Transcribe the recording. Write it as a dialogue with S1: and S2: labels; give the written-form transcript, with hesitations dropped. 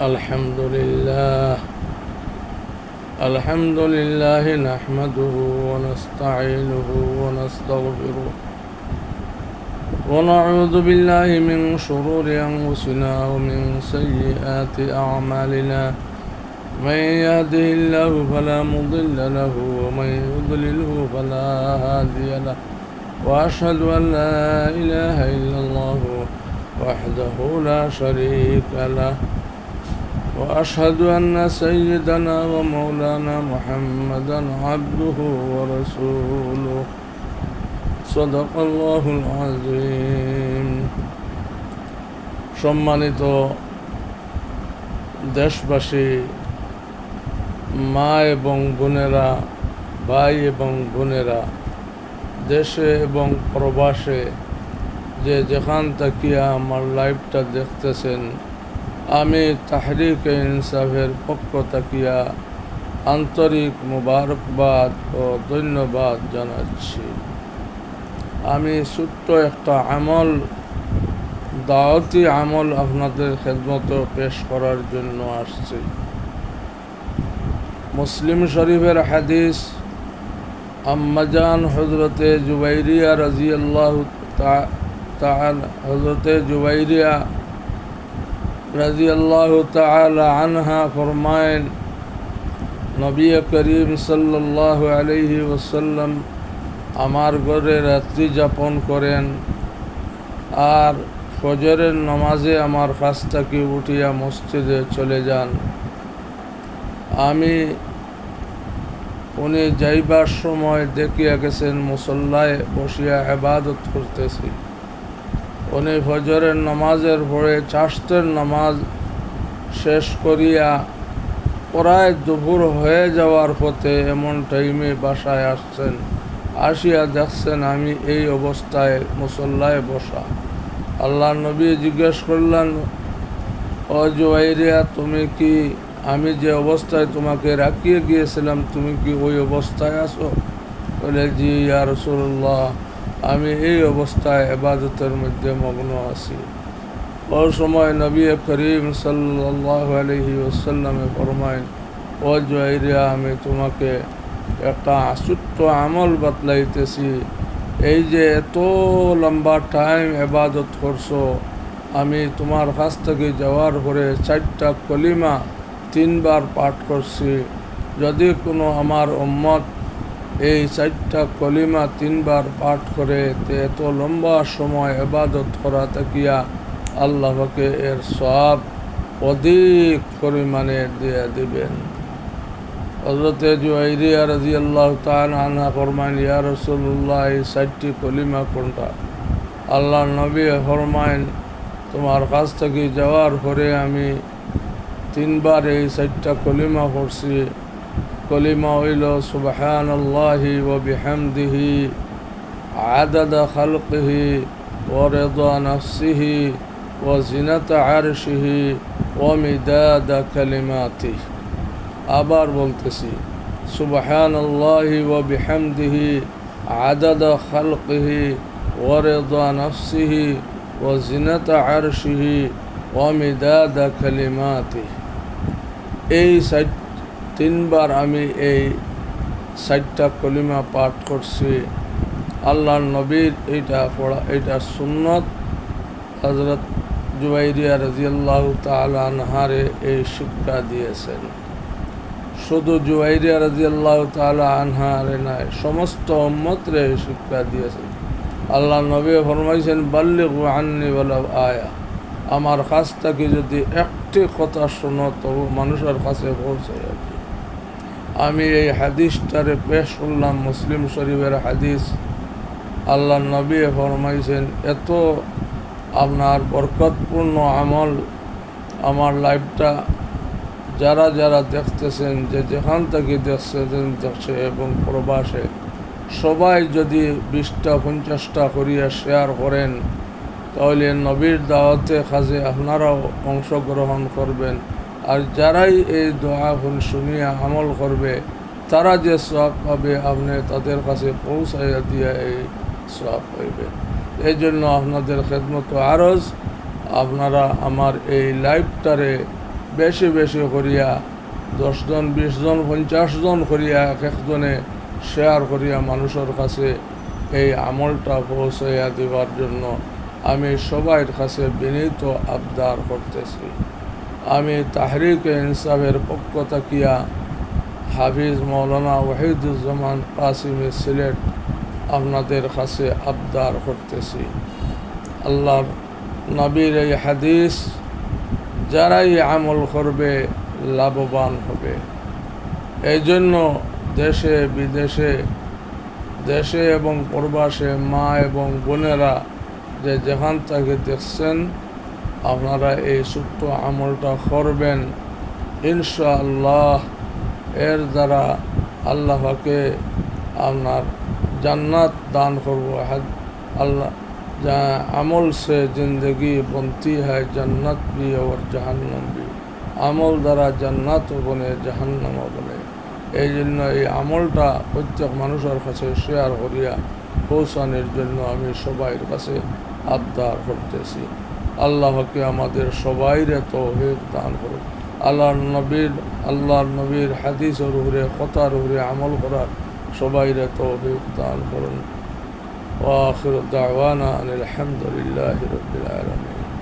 S1: الحمد لله نحمده ونستعينه ونستغفره ونعوذ بالله من شرور أنفسنا ومن سيئات أعمالنا من يهده الله فلا مضل له ومن يضلله فلا هادي له وأشهد أن لا إله إلا الله وحده لا شريك له وأشهد أن سيدنا ومولانا محمدا عبده ورسوله صدق الله العظيم সম্মানিত দেশবাসী, মা এবং বোনেরা, ভাই এবং বোনেরা, দেশে এবং প্রবাসে যে যেখান তাকিয়া আমার লাইভটা দেখতেছেন, আমি তাহরিকে ইনসাফের পক্ষ তাকিয়া আন্তরিক মুবারকবাদ ও ধন্যবাদ জানাচ্ছি। আমি ছোট্ট একটা দাওয়াতি আমল আপনাদের খেদমতে পেশ করার জন্য আসছি। মুসলিম শরীফের হাদিস, আম্মাজান হযরতে জুবাইরিয়া রাদিয়াল্লাহু তাআলা হযরতে জুবাইরিয়া রাদিয়াল্লাহু তাআলা আনহা ফরমায়েন, নবী করিম সাল্লাল্লাহু আলাইহি ওয়াসাল্লাম আমার ঘরে রাত্রি যাপন করেন আর ফজরের নামাজে আমার কাছ থেকে উঠিয়া মসজিদে চলে যান। আমি উনি যাইবার সময় দেখিয়া গেছেন মুসল্লায় বসিয়া ইবাদত করতেছি। উনি ফজরের নামাজের পরে চাশতের নামাজ শেষ করিয়া প্রায় দুপুর হয়ে যাওয়ার পথে এমন টাইমে বাসায় আসছেন। আসিয়া দেখছেন আমি এই অবস্থায় মুসল্লায় বসা। আল্লাহ নবী জিজ্ঞেস করলেন, ও জুবাইরিয়া, তুমি কি আমি যে অবস্থায় তোমাকে রাখিয়ে গিয়েছিলাম তুমি কি ওই অবস্থায় আছো? বলে, জি ইয়া রাসূলুল্লাহ, আমি এই অবস্থায় ইবাদতের মধ্যে মগ্ন আছি। ওই সময় নবী করিম সাল্লাল্লাহু আলাইহি ওয়াসাল্লামে ফরমায়েন, ও জুবাইরিয়া, আমি তোমাকে একটা ছোট্ট আমল বাতলাইতেছি। এই যে এত লম্বা টাইম ইবাদত করছো, আমি তোমার কাছ থেকে যাওয়ার পরে 4টা কলিমা 3 বার পাঠ করছি। যদি কোনো আমার উম্মত এই 4টা কলিমা 3 বার পাঠ করে এত লম্বা সময় ইবাদত করা তাকিয়া আল্লাহকে এর সওয়াব অধিক পরিমাণে দিয়ে দিবেন। হযরতে জুবাইরিয়া রাদিয়াল্লাহু তাআলা আনহা ফরমায়েন, ইয়া রাসূলুল্লাহ, এই 4টি কলিমা কোনটা? আল্লাহর নবী ফরমায়েন, তোমার কাছ থেকে যাওয়ার পরে আমি 3 বার এই 4টা কলিমা পড়ছি। কলিমা হইল, সুবহানাল্লাহি ওয়া বিহামদিহি আদাদা খালকিহি ওয়া রিদা নাফসিহি ওয়া জিনাতা আরশিহি ওয়া মিদাদা কালিমাতিহি। আবার বলতেছি, সুবহানাল্লাহি ওয়া বিহামদিহি আদাদা খালকিহি ওয়া রিদা নাফসিহি ওয়া জিনাতা আরশিহি ওয়া মিদাদা কালিমাতিহি। এই 3 বার আমি এই 4টা কলিমা পাঠ করছি। আল্লাহর নবীর এইটা সুন্নত। হযরত জুবাইরিয়া রাদিয়াল্লাহু তাআলা আনহারে এই শিক্ষা দিয়েছেন। শুধু জুবাইরিয়া রাদিয়াল্লাহু তাআলা আনহারে নয়, সমস্ত উম্মতরে এই শিক্ষা দিয়েছেন। আল্লাহ নবী ফরমাইছেন, বাল্লিগু আন্নি ওয়ালাউ আয়া, আমার কাছ থেকে যদি একটি কথা শোনো তবু মানুষের কাছে পৌঁছে যাবে। আমি এই হাদিসটারে পেশ করলাম, মুসলিম শরীফের হাদিস। আল্লাহ নবী ফরমাইছেন, এত আপনার বরকতপূর্ণ আমল আমার লাইফটা যারা যারা দেখতেছেন, যে যেখান থেকে দেখছে এবং প্রবাসে, সবাই যদি 20টা 50টা করিয়া শেয়ার করেন, তাহলে নবীর দাওয়াতে কাজে আপনারাও অংশগ্রহণ করবেন। আর যারাই এই দোয়া শুনিয়া আমল করবে, তারা যে সওয়াব পাবে আপনি তাদের কাছে পৌঁছাইয়া দিয়া এই সওয়াব পাইবে। এই জন্য আপনাদের খেদমত আরজ, আপনারা আমার এই লাইভটারে বেশি বেশি করিয়া 10 জন 20 জন 50 জন করিয়া এক একজনে শেয়ার করিয়া মানুষের কাছে এই আমলটা পৌঁছাইয়া দেওয়ার জন্য আমি সবার কাছে বিনীত আবদার করতেছি। আমি তাহরিকে ইনসাফের পক্ষ থাকিয়া হাফিজ মৌলানা ওয়াহিদুজ্জামান কাসিমি সিলেট আপনাদের কাছে আবদার করতেছি, আল্লাহর নবীর এই হাদিস যারাই আমল করবে লাভবান হবে। এই জন্য দেশে বিদেশে, দেশে এবং প্রবাসে মা এবং বোনেরা যে যেখান থেকে দেখছেন, আপনারা এই ছোট্ট আমলটা করবেন। ইনশাআল্লাহ এর দ্বারা আল্লাহকে আপনার জান্নাত দান করবো। अल्लाह अमल से ज़िंदगी बनती है, जन्नत भी और जहन्नम भी। আমল দ্বারা জান্নাত বনে জাহান্নাম বনে। এই জন্য এই আমলটা প্রত্যেক মানুষের কাছে শেয়ার করিয়া পৌঁছানোর জন্য আমি সবাইয়ের কাছে আবদার করতেছি। আল্লাহকে আমাদের সবাইরে তৌফিক দান করুন। আল্লাহর নবীর হাদিসের উপরে কথার উপরে আমল করার সবাইরে তৌফিক দান করুন। ওয়া আখিরু দাওয়ানা আনিল হামদুলিল্লাহি রাব্বিল আলামিন।